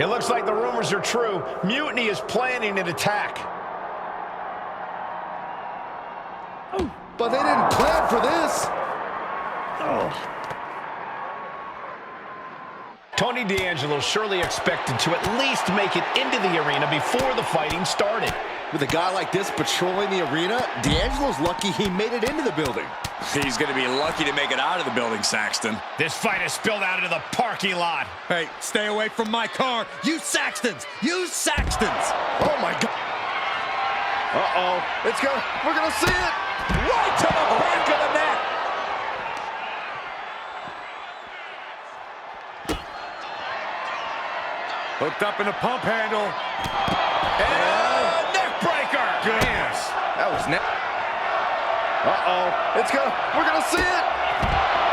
It looks like the rumors are true. Mutiny is planning an attack. But they didn't plan for this. Tony D'Angelo surely expected to at least make it into the arena before the fighting started. With a guy like this patrolling the arena, D'Angelo's lucky he made it into the building. He's going to be lucky to make it out of the building, Saxton. This fight has spilled out into the parking lot. Hey, stay away from my car. You Saxtons! You Saxtons! Oh, my God. Uh-oh. We're going to see it. Right to the back of the net. Hooked up in a pump handle. And neck breaker. Goodness. That was net. Uh-oh. We're going to see it.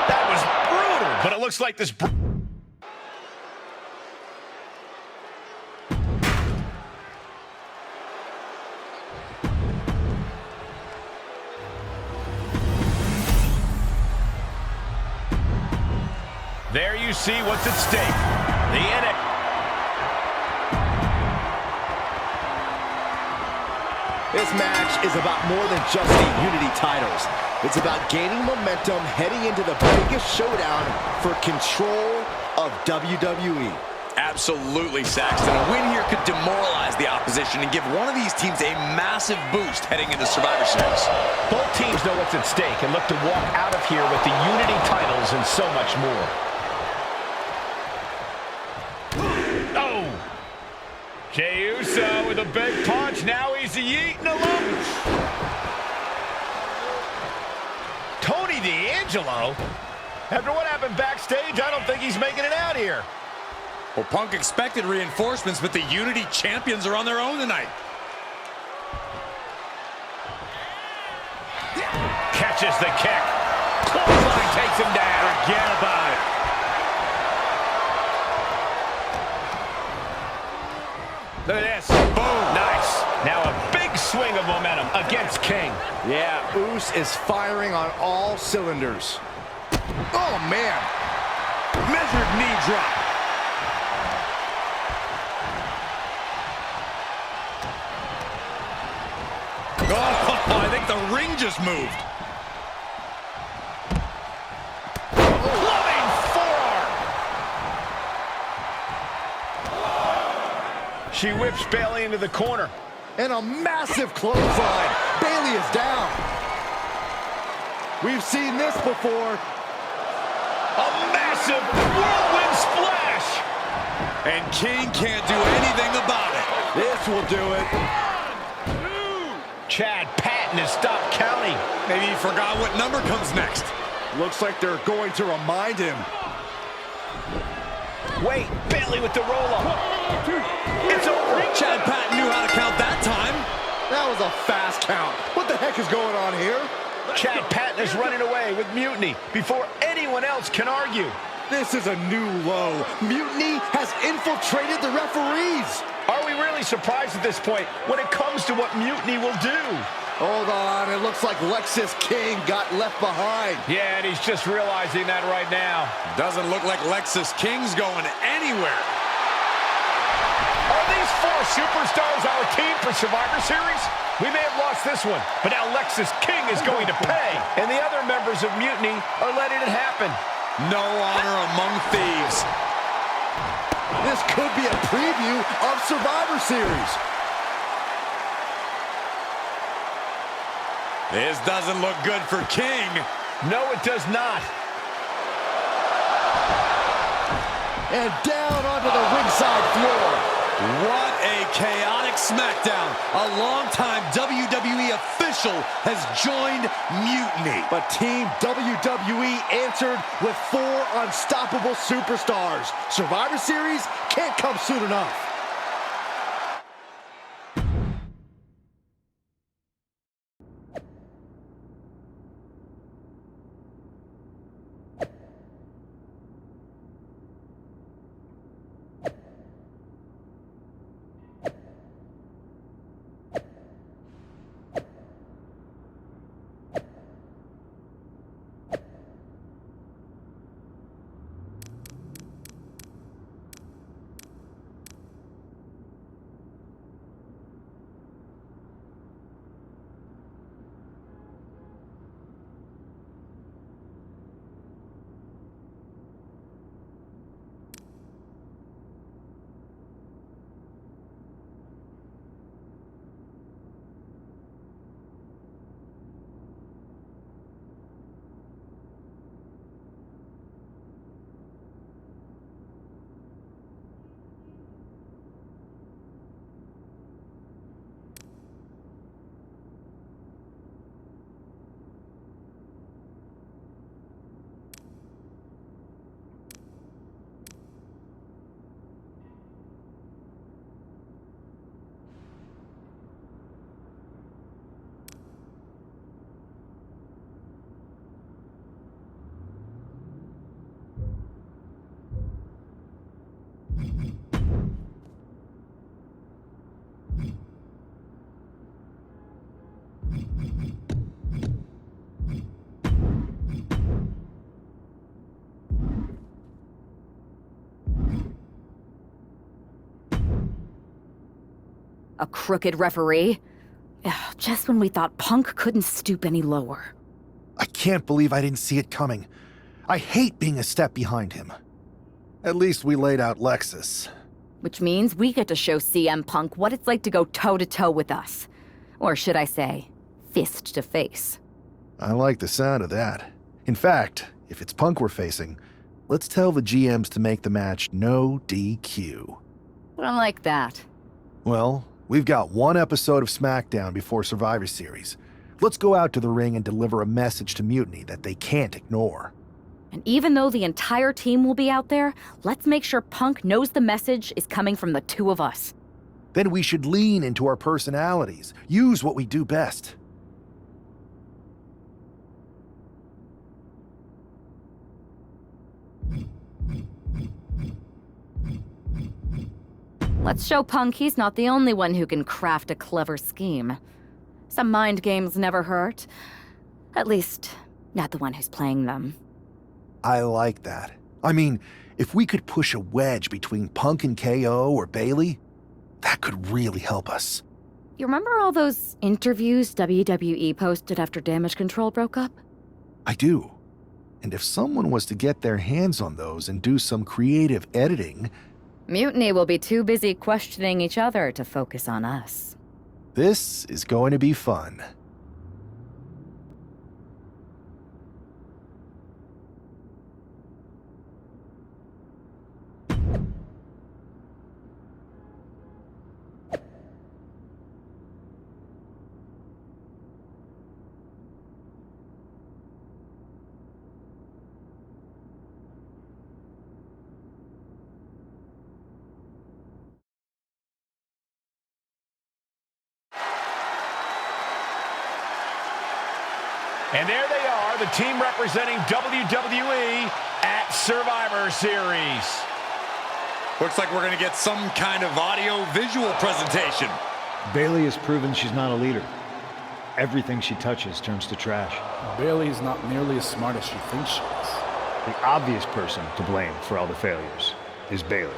That was brutal, but it looks like this... There you see what's at stake. The NXT. This match is about more than just the Unity titles. It's about gaining momentum heading into the biggest showdown for control of WWE. Absolutely, Saxton. A win here could demoralize the opposition and give one of these teams a massive boost heading into Survivor Series. Both teams know what's at stake and look to walk out of here with the Unity titles and so much more. Jey Uso with a big punch. Now he's eating a lunch. Tony D'Angelo? After what happened backstage, I don't think he's making it out here. Well, Punk expected reinforcements, but the Unity champions are on their own tonight. Catches the kick. Clothesline takes him down. Forget about it. Look at this. Boom. Nice. Now a big swing of momentum against King. Yeah, Uso is firing on all cylinders. Oh, man. Measured knee drop. Oh, I think the ring just moved. Clubbing forearm. She whips Bayley into the corner. And a massive clothesline. Bayley is down. We've seen this before. A massive whirlwind splash. And King can't do anything about it. This will do it. Chad Patton has stopped counting. Maybe he forgot what number comes next. Looks like they're going to remind him. Wait, Bayley with the roll-up. It's over. Chad Patton knew how to count that time. That was a fast count. What the heck is going on here? Chad Patton is running away with Mutiny before anyone else can argue. This is a new low. Mutiny has infiltrated the referees. Are we really surprised at this point when it comes to what Mutiny will do? Hold on, it looks like Lexis King got left behind. Yeah, and he's just realizing that right now. Doesn't look like Lexis King's going anywhere. Are these four superstars our team for Survivor Series? We may have lost this one, but now Lexis King is going to pay. And the other members of Mutiny are letting it happen. No honor among thieves. This could be a preview of Survivor Series. This doesn't look good for King. No, it does not. And down onto the ringside floor. What a chaotic SmackDown. A longtime WWE official has joined Mutiny. But Team WWE answered with 4 unstoppable superstars. Survivor Series can't come soon enough. A crooked referee? Ugh, just when we thought Punk couldn't stoop any lower. I can't believe I didn't see it coming. I hate being a step behind him. At least we laid out Lexus. Which means we get to show CM Punk what it's like to go toe-to-toe with us. Or should I say, fist to face. I like the sound of that. In fact, if it's Punk we're facing, let's tell the GMs to make the match no DQ. I like that. Well, we've got one episode of SmackDown before Survivor Series. Let's go out to the ring and deliver a message to Mutiny that they can't ignore. And even though the entire team will be out there, let's make sure Punk knows the message is coming from the two of us. Then we should lean into our personalities, use what we do best. Let's show Punk he's not the only one who can craft a clever scheme. Some mind games never hurt. At least, not the one who's playing them. I like that. I mean, if we could push a wedge between Punk and KO or Bayley, that could really help us. You remember all those interviews WWE posted after Damage Control broke up? I do. And if someone was to get their hands on those and do some creative editing... Mutiny will be too busy questioning each other to focus on us. This is going to be fun. And there they are, the team representing WWE at Survivor Series. Looks like we're going to get some kind of audio-visual presentation. Bayley has proven she's not a leader. Everything she touches turns to trash. Bayley is not nearly as smart as she thinks she is. The obvious person to blame for all the failures is Bayley.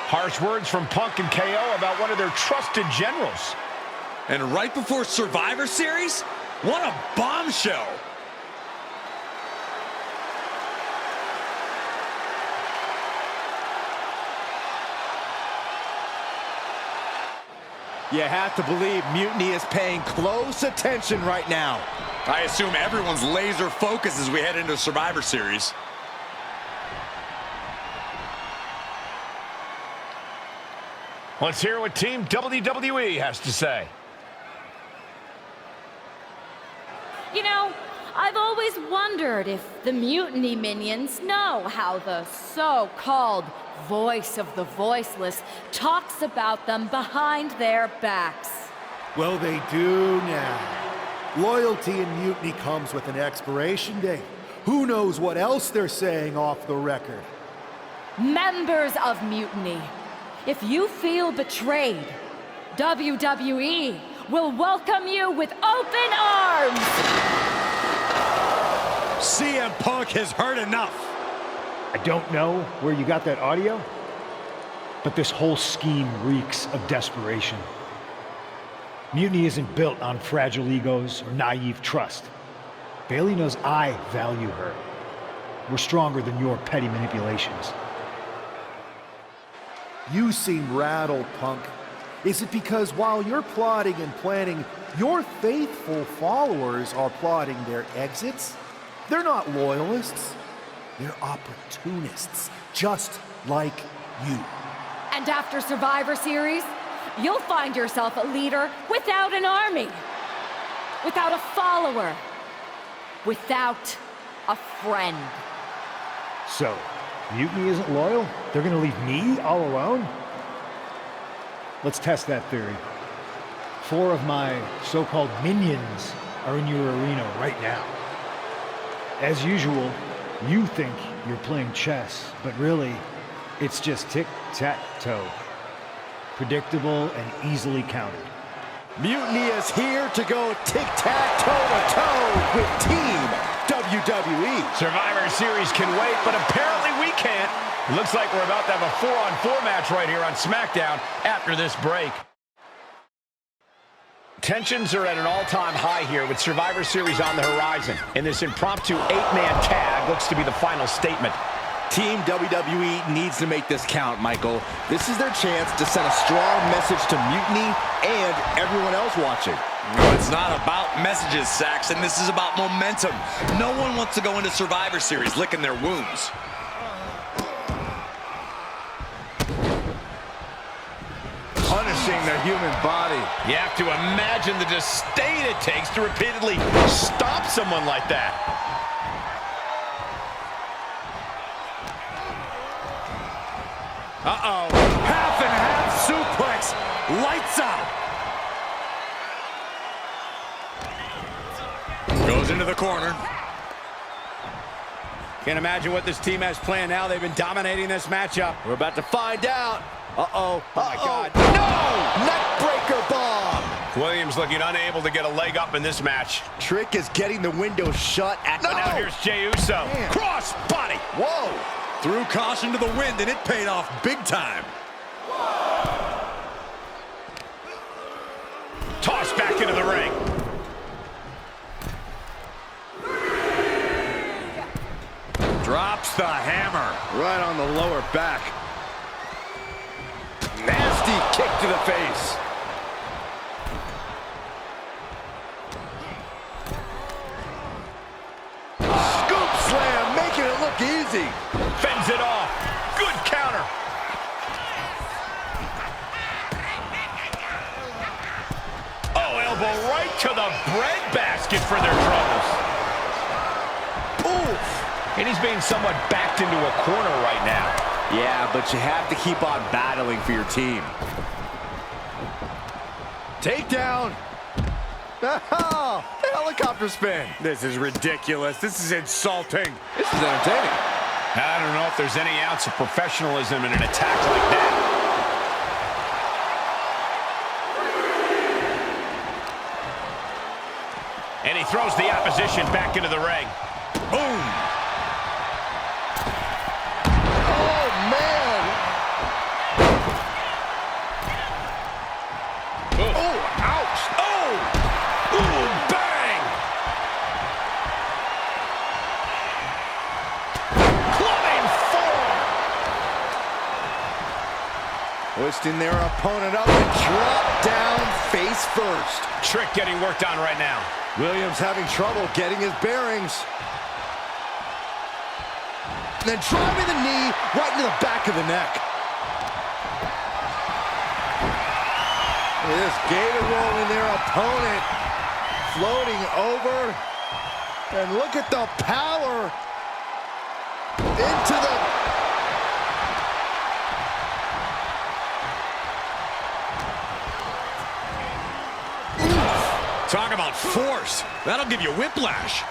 Harsh words from Punk and KO about one of their trusted generals. And right before Survivor Series? What a bombshell! You have to believe Mutiny is paying close attention right now. I assume everyone's laser focus as we head into Survivor Series. Let's hear what Team WWE has to say. You know, I've always wondered if the Mutiny minions know how the so-called voice of the voiceless talks about them behind their backs. Well, they do now. Loyalty in Mutiny comes with an expiration date. Who knows what else they're saying off the record? Members of Mutiny, if you feel betrayed, WWE will welcome you with open arms! CM Punk has heard enough. I don't know where you got that audio, but this whole scheme reeks of desperation. Mutiny isn't built on fragile egos or naive trust. Bayley knows I value her. We're stronger than your petty manipulations. You seem rattled, Punk. Is it because while you're plotting and planning, your faithful followers are plotting their exits? They're not loyalists. They're opportunists, just like you. And after Survivor Series, you'll find yourself a leader without an army, without a follower, without a friend. So, Mutiny isn't loyal? They're gonna leave me all alone? Let's test that theory. 4 of my so-called minions are in your arena right now. As usual, you think you're playing chess, but really, it's just tic-tac-toe. Predictable and easily countered. Mutiny is here to go tic-tac-toe-to-toe with Team WWE. Survivor Series can wait, but apparently we can't. It looks like we're about to have a 4-on-4 match right here on SmackDown after this break. Tensions are at an all-time high here with Survivor Series on the horizon. And this impromptu 8-man tag looks to be the final statement. Team WWE needs to make this count, Michael. This is their chance to send a strong message to Mutiny and everyone else watching. No, it's not about messages, Saxton. This is about momentum. No one wants to go into Survivor Series licking their wounds. Punishing the human body. You have to imagine the disdain it takes to repeatedly stop someone like that. Uh-oh. Half and half suplex. Lights out. Goes into the corner. Can't imagine what this team has planned now. They've been dominating this matchup. We're about to find out. Uh-oh. Oh, my God. No! Neckbreaker bomb. Williams looking unable to get a leg up in this match. Trick is getting the window shut. But now here's Jey Uso. Man. Cross body. Whoa. Threw caution to the wind, and it paid off big time. Tossed back into the ring. Drops the hammer. Right on the lower back. Nasty kick to the face. Scoop slam, making it look easy. Fends it off. Good counter. Oh, elbow right to the breadbasket for their troubles. Oof. And he's being somewhat backed into a corner right now. Yeah, but you have to keep on battling for your team. Takedown. Oh, helicopter spin. This is ridiculous. This is insulting. This is entertaining. I don't know if there's any ounce of professionalism in an attack like that. And he throws the opposition back into the ring. Boom! Oh, man. Oh, ouch! Oh! Ooh, bang! Clubbing forearm! Hoisting their opponent up and drop down face first. Trick getting worked on right now. Williams having trouble getting his bearings. Then driving the knee right into the back of the neck. Look at this gator rolling their opponent. Floating over. And look at the power. Into the... Talk about force. That'll give you whiplash.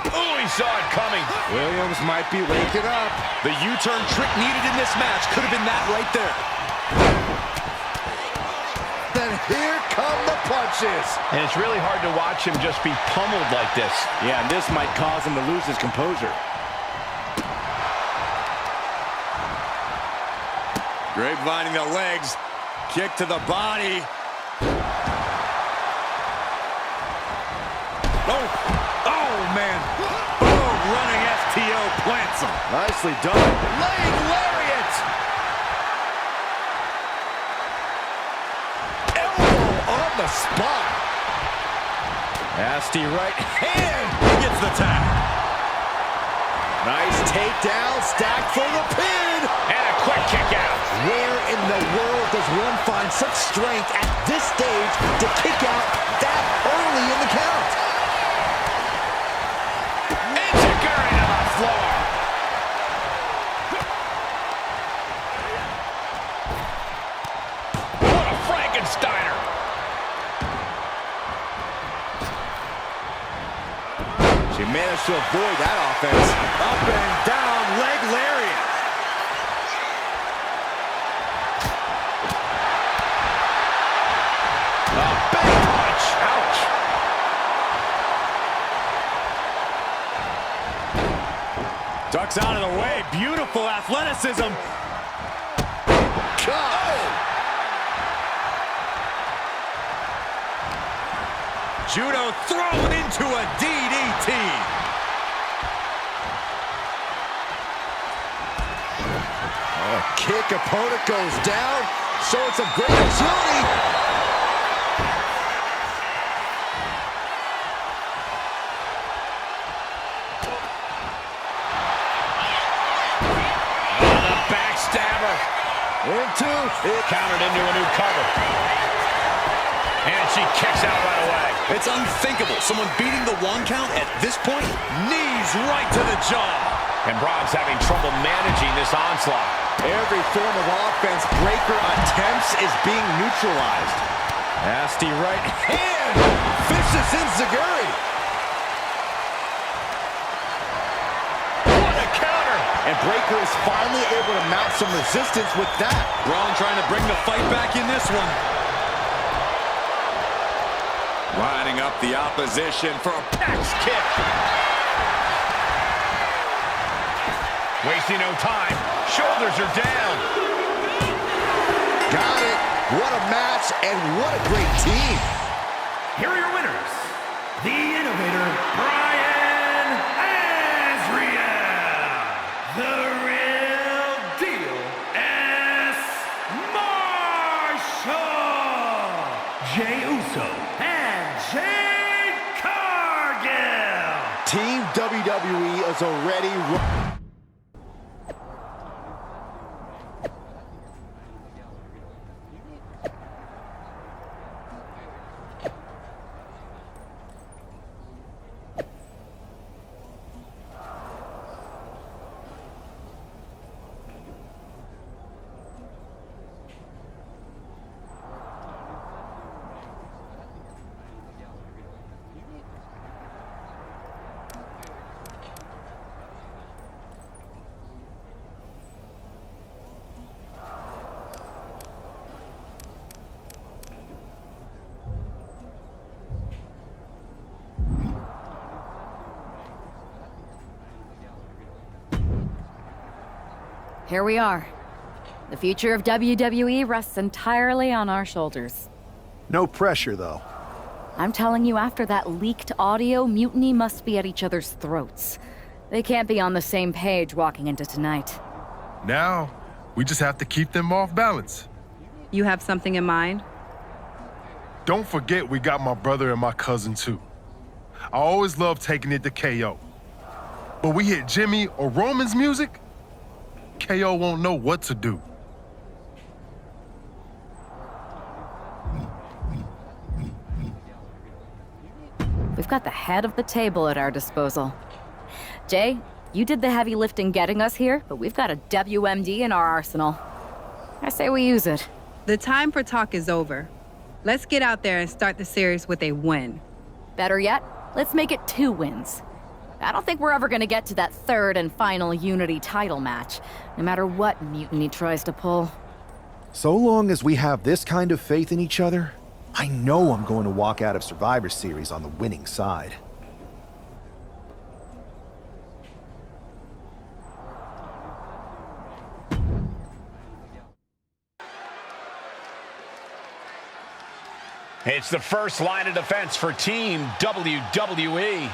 Oh, he saw it coming. Williams might be waking up. The U-turn Trick needed in this match could have been that right there. Then here come the punches. And it's really hard to watch him just be pummeled like this. Yeah, and this might cause him to lose his composure. Grapevining the legs. Kick to the body. Oh, man. Oh, running STO plants him. Nicely done. Laying lariat. Elbow on the spot. Nasty right hand. He gets the tag. Nice takedown, stacked for the pin. And a quick kick out. Where in the world does one find such strength at this stage to kick out that early in the count? Enziguri to the floor. What a Frankensteiner. She managed to avoid that offense. Up and down, leg lariat. A big punch. Ouch. ducks out of the way. Beautiful athleticism. Judo thrown into a DDT. Kick, opponent goes down, showing some great agility. The backstabber. Countered into a new cover. And she kicks out right away. It's unthinkable. Someone beating the 1 count at this point. Knees right to the jaw. And Braun's having trouble managing this onslaught. Every form of offense Breaker attempts is being neutralized. Nasty right hand. Vicious enziguri. What a counter. And Breaker is finally able to mount some resistance with that. Braun trying to bring the fight back in this one. Lining up the opposition for a Axe kick. Wasting no time. Shoulders are down. Got it. What a match and what a great team. Here are your winners. The Innovator, Brian Azriel. The Real Deal, S. Marshall. Jey Uso and Jade Cargill. Team WWE is already... Here we are. The future of WWE rests entirely on our shoulders. No pressure, though. I'm telling you, after that leaked audio, Mutiny must be at each other's throats. They can't be on the same page walking into tonight. Now, we just have to keep them off balance. You have something in mind? Don't forget we got my brother and my cousin, too. I always love taking it to KO. But we hit Jimmy or Roman's music, KO won't know what to do. We've got the head of the table at our disposal. Jay, you did the heavy lifting getting us here, but we've got a WMD in our arsenal. I say we use it. The time for talk is over. Let's get out there and start the series with a win. Better yet, let's make it 2 wins. I don't think we're ever gonna get to that 3rd and final Unity title match, no matter what Mutiny tries to pull. So long as we have this kind of faith in each other, I know I'm going to walk out of Survivor Series on the winning side. It's the first line of defense for Team WWE.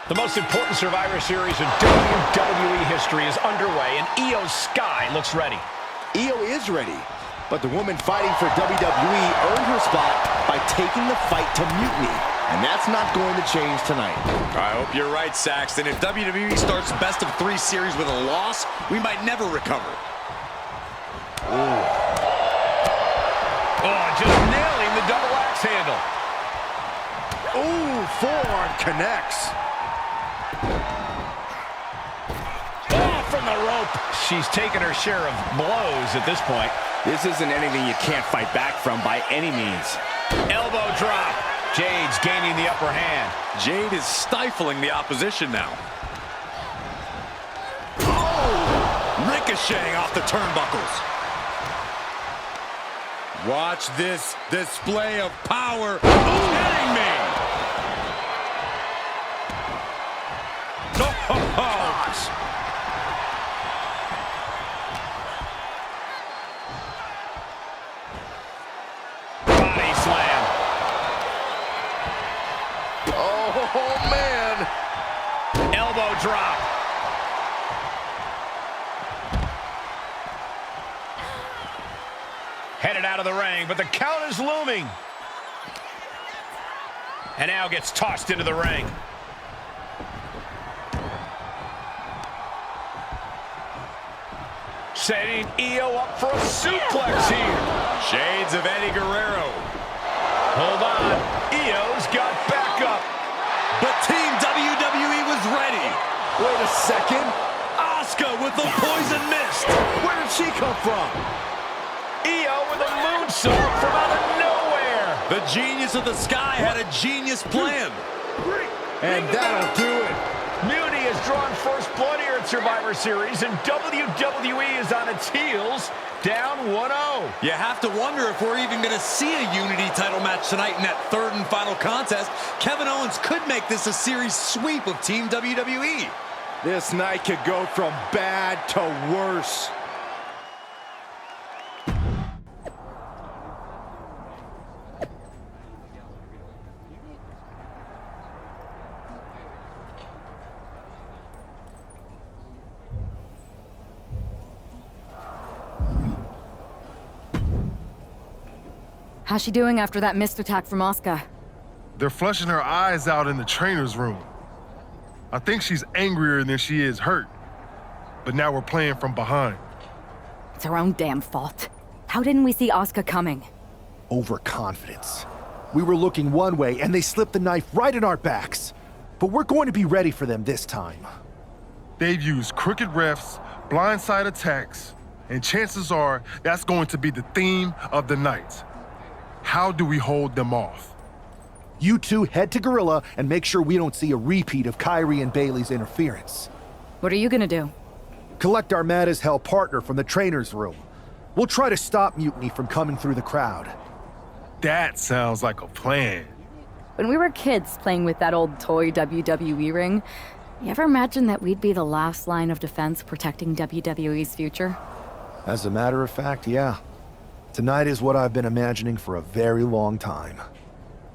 The most important Survivor Series in WWE history is underway, and Io Sky looks ready. Io is ready, but the woman fighting for WWE earned her spot by taking the fight to Mutiny, and that's not going to change tonight. I hope you're right, Saxton. If WWE starts best of 3 series with a loss, we might never recover. Oh, just nailing the double axe handle. Ooh, forearm connects. Oh, from the rope. She's taken her share of blows at this point. This isn't anything you can't fight back from by any means. Elbow drop. Jade's gaining the upper hand. Jade is stifling the opposition now. ricocheting off the turnbuckles. Watch this display of power. Who's hitting me? Oh, gosh. Body slam. Oh, man. Elbow drop. Headed out of the ring, but the count is looming. And now gets tossed into the ring. Setting Io up for a suplex here. Shades of Eddie Guerrero. Hold on. Io's got backup. But Team WWE was ready. Wait a second. Asuka with the poison mist. Where did she come from? Io with a moonsault from out of nowhere. The genius of the sky had a genius plan. And that'll do it. Mutiny has drawn first blood here at Survivor Series, and WWE is on its heels, down 1-0. You have to wonder if we're even going to see a Unity title match tonight in that third and final contest. Kevin Owens could make this a series sweep of Team WWE. This night could go from bad to worse. How's she doing after that missed attack from Asuka? They're flushing her eyes out in the trainer's room. I think she's angrier than she is hurt. But now we're playing from behind. It's her own damn fault. How didn't we see Asuka coming? Overconfidence. We were looking one way, and they slipped the knife right in our backs. But we're going to be ready for them this time. They've used crooked refs, blindside attacks, and chances are that's going to be the theme of the night. How do we hold them off? You two head to Gorilla and make sure we don't see a repeat of Kyrie and Bayley's interference. What are you gonna do? Collect our mad-as-hell partner from the trainer's room. We'll try to stop Mutiny from coming through the crowd. That sounds like a plan. When we were kids playing with that old toy WWE ring, you ever imagine that we'd be the last line of defense protecting WWE's future? As a matter of fact, yeah. Tonight is what I've been imagining for a very long time.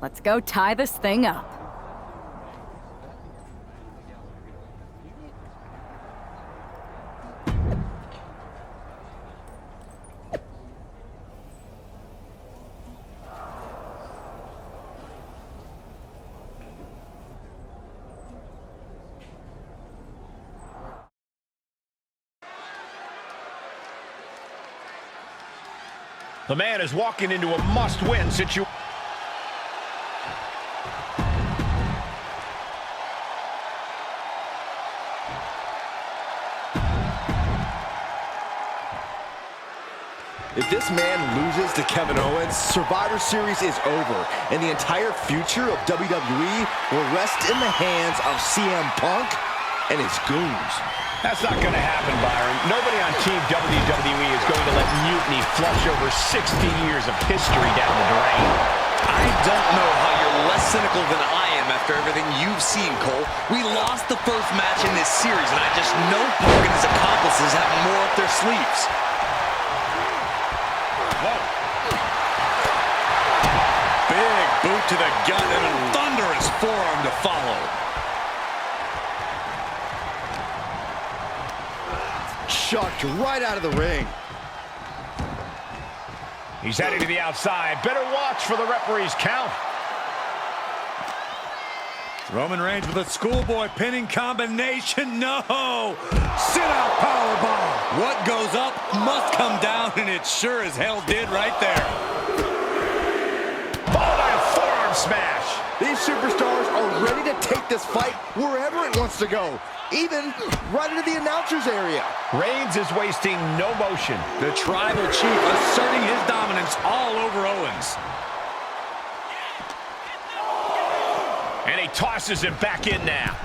Let's go tie this thing up. The man is walking into a must-win situation. If this man loses to Kevin Owens, Survivor Series is over, and the entire future of WWE will rest in the hands of CM Punk and his goons. That's not going to happen, Byron. Nobody on Team WWE is going to let Mutiny flush over 60 years of history down the drain. I don't know how you're less cynical than I am after everything you've seen, Cole. We lost the first match in this series, and I just know Punk and his accomplices have more up their sleeves. Whoa. Big boot to the gut and a thunderous forearm to follow. Chucked right out of the ring. He's heading to the outside. Better watch for the referee's count. Roman Reigns with a schoolboy pinning combination. No! Sit-out powerbomb. What goes up must come down, and it sure as hell did right there. Followed by a forearm smash. These superstars are ready to take this fight wherever it wants to go, even right into the announcer's area. Reigns is wasting no motion. The tribal chief asserting his dominance all over Owens. And he tosses him back in now.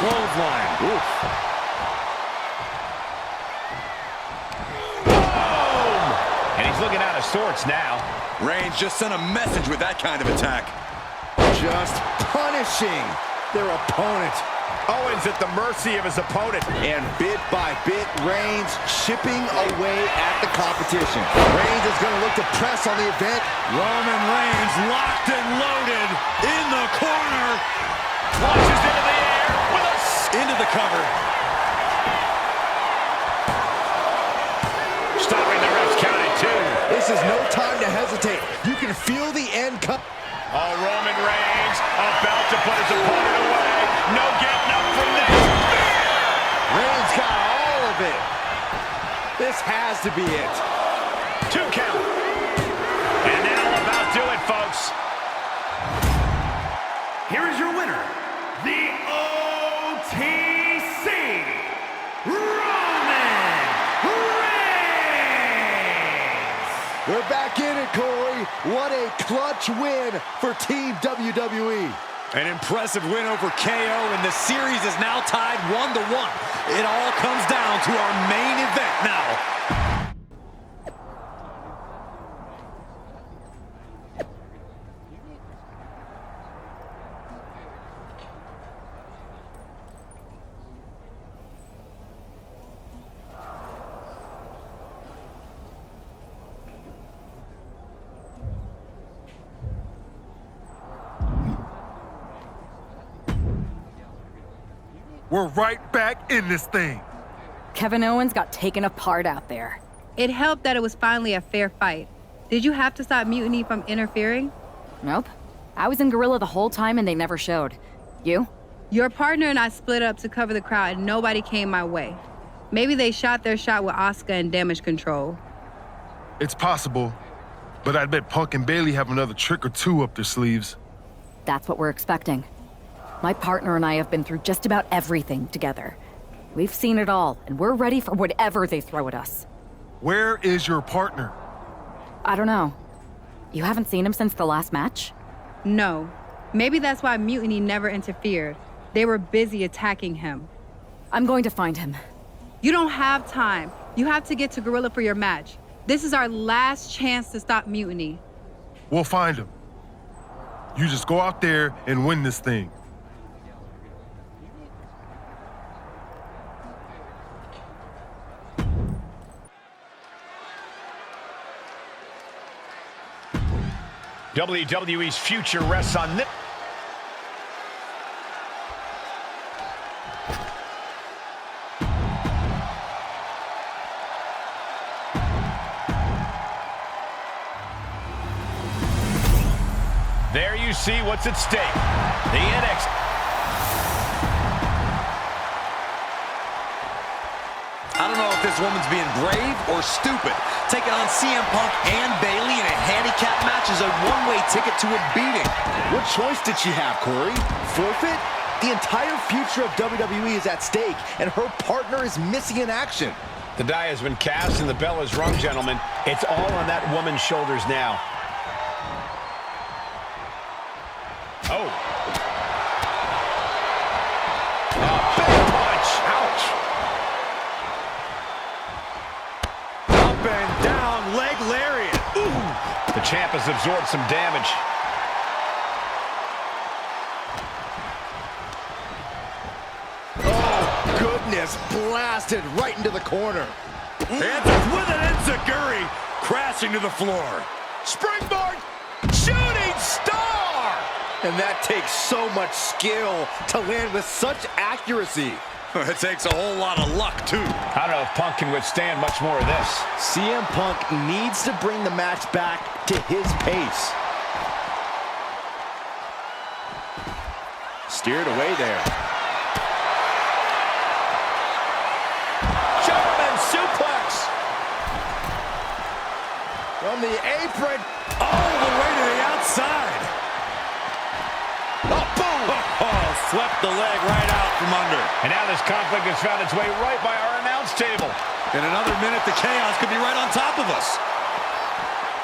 clothesline. Oof. Boom! And he's looking out of sorts now. Reigns just sent a message with that kind of attack. Just punishing their opponent. Owens at the mercy of his opponent. And bit by bit, Reigns chipping away at the competition. Reigns is going to look to press on the event. Roman Reigns locked and loaded in the corner. Launches into the air with a... Into the cover. Stopping the ref's count at 2. This is no time to hesitate. You can feel the end come. Oh, Roman Reigns about to put his opponent away. No getting up from this. Reigns got all of it. This has to be it. 2 count. And that'll about do it, folks. Here is your winner, the OTC, Roman Reigns! We're back in it, Corey. What a clutch win for Team WWE. An impressive win over KO, and the series is now tied 1-1. It all comes down to our main event now. We're right back in this thing. Kevin Owens got taken apart out there. It helped that it was finally a fair fight. Did you have to stop Mutiny from interfering? Nope. I was in Gorilla the whole time and they never showed. You? Your partner and I split up to cover the crowd and nobody came my way. Maybe they shot their shot with Asuka and damage control. It's possible, but I bet Punk and Bayley have another trick or two up their sleeves. That's what we're expecting. My partner and I have been through just about everything together. We've seen it all, and we're ready for whatever they throw at us. Where is your partner? I don't know. You haven't seen him since the last match? No. Maybe that's why Mutiny never interfered. They were busy attacking him. I'm going to find him. You don't have time. You have to get to Gorilla for your match. This is our last chance to stop Mutiny. We'll find him. You just go out there and win this thing. WWE's future rests on this. There you see what's at stake. The NXT. I don't know if this woman's being brave or stupid. Taking on CM Punk and Bayley in a handicap match is a one-way ticket to a beating. What choice did she have, Corey? Forfeit? The entire future of WWE is at stake, and her partner is missing in action. The die has been cast and the bell is rung, gentlemen. It's all on that woman's shoulders now. Oh. A big punch. Ouch. Up and down, leg lariat. Ooh. The champ has absorbed some damage. Oh, goodness, blasted right into the corner. Answers with an enziguri, crashing to the floor. Springboard. Shooting star. And that takes so much skill to land with such accuracy. It takes a whole lot of luck, too. I don't know if Punk can withstand much more of this. CM Punk needs to bring the match back to his pace. Steered away there. German suplex. From the apron. All the way to the outside. Oh, boom! Oh, swept the leg right out from under. And now this conflict has found its way right by our announce table. In another minute, the chaos could be right on top of us.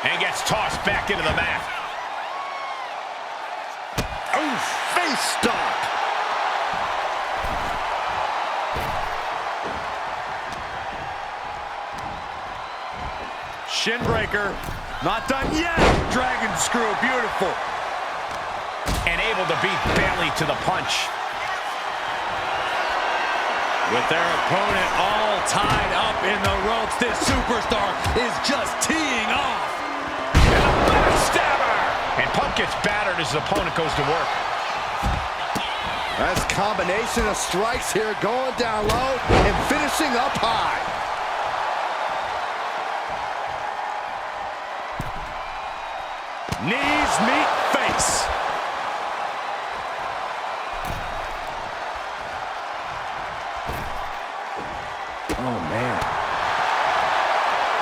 And gets tossed back into the mat. Oh, face stop. shin breaker. Not done yet. Dragon screw, beautiful. And able to beat Bayley to the punch. With their opponent all tied up in the ropes, this superstar is just teeing off. And a backstabber! And Punk gets battered as his opponent goes to work. Nice combination of strikes here, going down low and finishing up high. Knees meet face. Oh, man.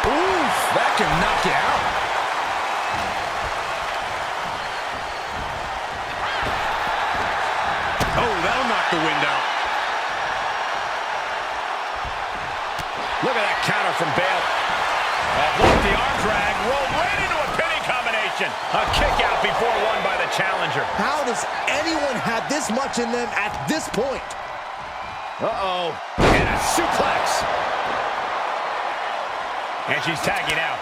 Oof, that can knock you out. Oh, that'll knock the wind out. Look at that counter from Bayley. Blocked the arm drag, rolled right into a pinning combination. A kick out before won by the challenger. How does anyone have this much in them at this point? Uh-oh. And a suplex. And she's tagging out.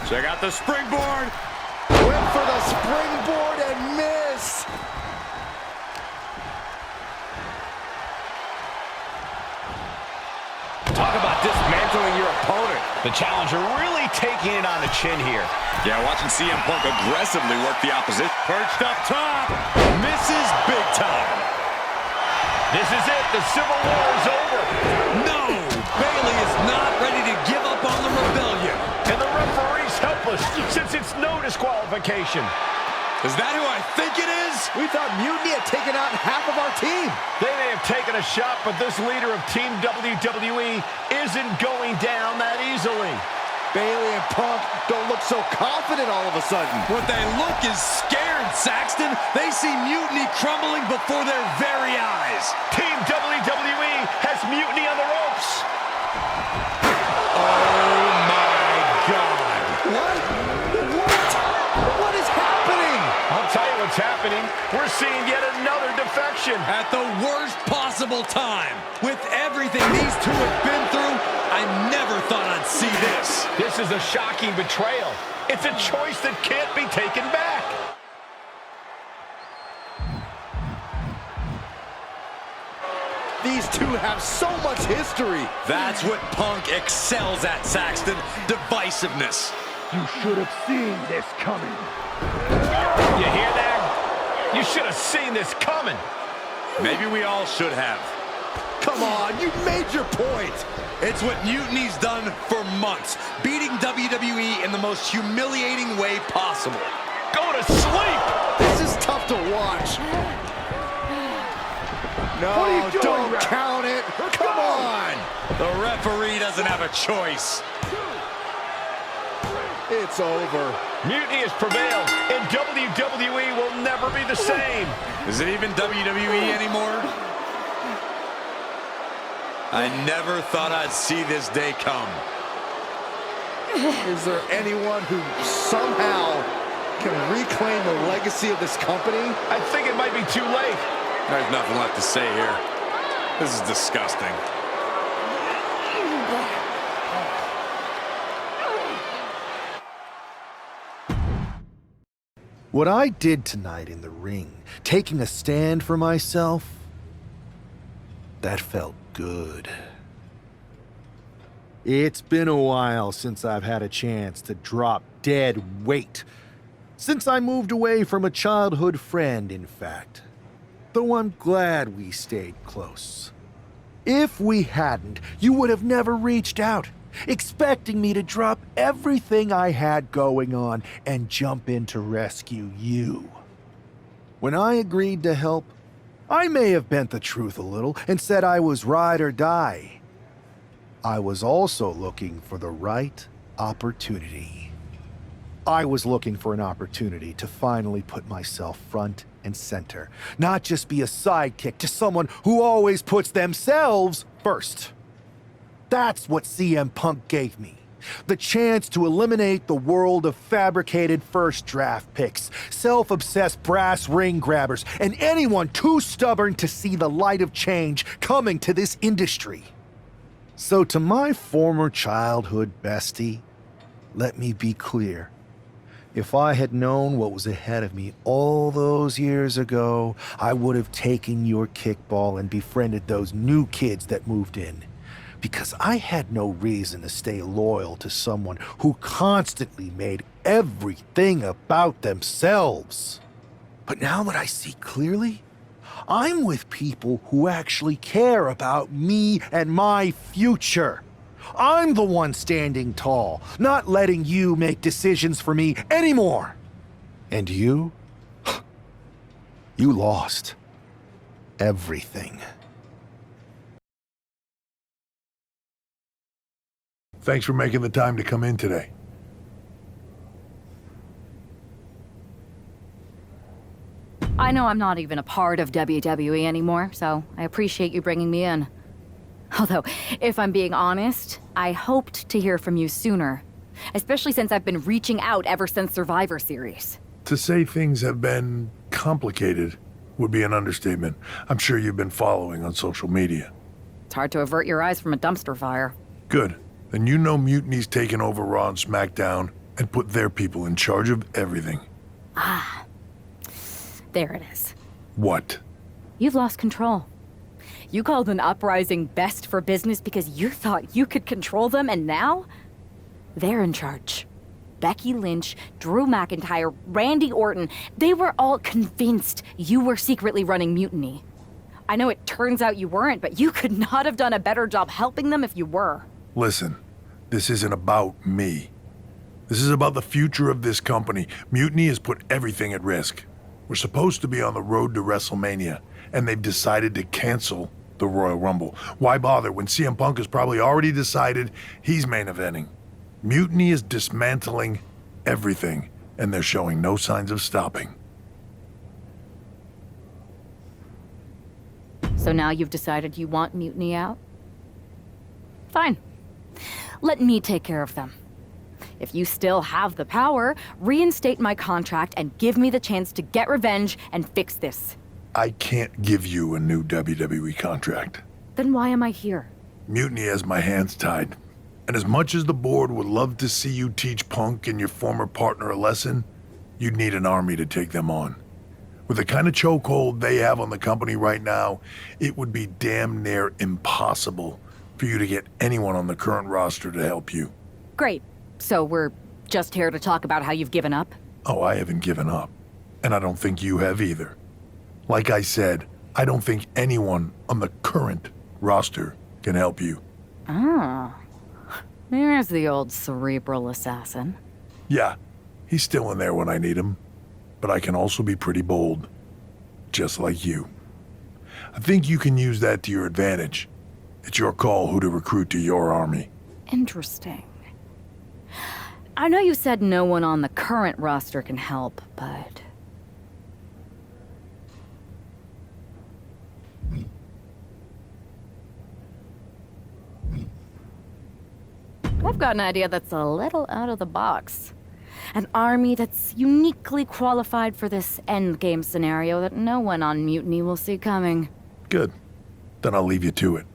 Check out the springboard. Went for the springboard and missed. Talk about dismantling your opponent. The challenger really taking it on the chin here. Yeah, watching CM Punk aggressively work the opposition. Perched up top. Misses big time. This is it. The Civil War is over. No! Bayley is not ready to give up on the rebellion. And the referee's helpless since it's no disqualification. Is that who I think it is? We thought Mutiny had taken out half of our team. They may have taken a shot, but this leader of Team WWE isn't going down that easily. Bayley and Punk don't look so confident all of a sudden. What they look is scared, Saxton. They see Mutiny crumbling before their very eyes. Team WWE has Mutiny on the ropes. Oh, my God. What? What is happening? I'll tell you what's happening. We're seeing yet another defection. At the worst possible time. With everything these two have been through, I never thought I'd see this. This is a shocking betrayal. It's a choice that can't be taken back. These two have so much history. That's what Punk excels at, Saxton. Divisiveness. You should have seen this coming. You hear that? You should have seen this coming. Maybe we all should have. Come on, you made your point. It's what Mutiny's done for months, beating WWE in the most humiliating way possible. Go to sleep. This is tough to watch. No, What are you doing, don't ref? count it. Come on. The referee doesn't have a choice. It's over. Mutiny has prevailed, and WWE will never be the same. Is it even WWE anymore? I never thought I'd see this day come. Is there anyone who somehow can reclaim the legacy of this company? I think it might be too late. There's nothing left to say here. This is disgusting. What I did tonight in the ring, taking a stand for myself, that felt good. It's been a while since I've had a chance to drop dead weight. Since I moved away from a childhood friend, in fact. Though I'm glad we stayed close. If we hadn't, you would have never reached out, expecting me to drop everything I had going on and jump in to rescue you. When I agreed to help, I may have bent the truth a little and said I was ride or die. I was also looking for the right opportunity. I was looking for an opportunity to finally put myself front and center, not just be a sidekick to someone who always puts themselves first. That's what CM Punk gave me. The chance to eliminate the world of fabricated first draft picks, self-obsessed brass ring grabbers, and anyone too stubborn to see the light of change coming to this industry. So to my former childhood bestie, let me be clear. If I had known what was ahead of me all those years ago, I would have taken your kickball and befriended those new kids that moved in. Because I had no reason to stay loyal to someone who constantly made everything about themselves. But now that I see clearly, I'm with people who actually care about me and my future. I'm the one standing tall, not letting you make decisions for me anymore. And you? You lost everything. Thanks for making the time to come in today. I know I'm not even a part of WWE anymore, so I appreciate you bringing me in. Although, if I'm being honest, I hoped to hear from you sooner. Especially since I've been reaching out ever since Survivor Series. To say things have been complicated would be an understatement. I'm sure you've been following on social media. It's hard to avert your eyes from a dumpster fire. Good. Then you know Mutiny's taken over Raw and SmackDown and put their people in charge of everything. Ah. There it is. What? You've lost control. You called an uprising best for business because you thought you could control them, and now? They're in charge. Becky Lynch, Drew McIntyre, Randy Orton, they were all convinced you were secretly running Mutiny. I know it turns out you weren't, but you could not have done a better job helping them if you were. Listen, this isn't about me. This is about the future of this company. Mutiny has put everything at risk. We're supposed to be on the road to WrestleMania, and they've decided to cancel the Royal Rumble. Why bother when CM Punk has probably already decided he's main eventing? Mutiny is dismantling everything, and they're showing no signs of stopping. So now you've decided you want Mutiny out? Fine. Let me take care of them. If you still have the power, reinstate my contract and give me the chance to get revenge and fix this. I can't give you a new WWE contract. Then why am I here? Mutiny has my hands tied. And as much as the board would love to see you teach Punk and your former partner a lesson, you'd need an army to take them on. With the kind of chokehold they have on the company right now, it would be damn near impossible for you to get anyone on the current roster to help you. Great. So we're just here to talk about how you've given up? Oh, I haven't given up. And I don't think you have either. Like I said, I don't think anyone on the current roster can help you. Ah. There's the old cerebral assassin. Yeah, he's still in there when I need him. But I can also be pretty bold. Just like you. I think you can use that to your advantage. It's your call who to recruit to your army. Interesting. I know you said no one on the current roster can help, but... I've got an idea that's a little out of the box. An army that's uniquely qualified for this endgame scenario that no one on Mutiny will see coming. Good. Then I'll leave you to it.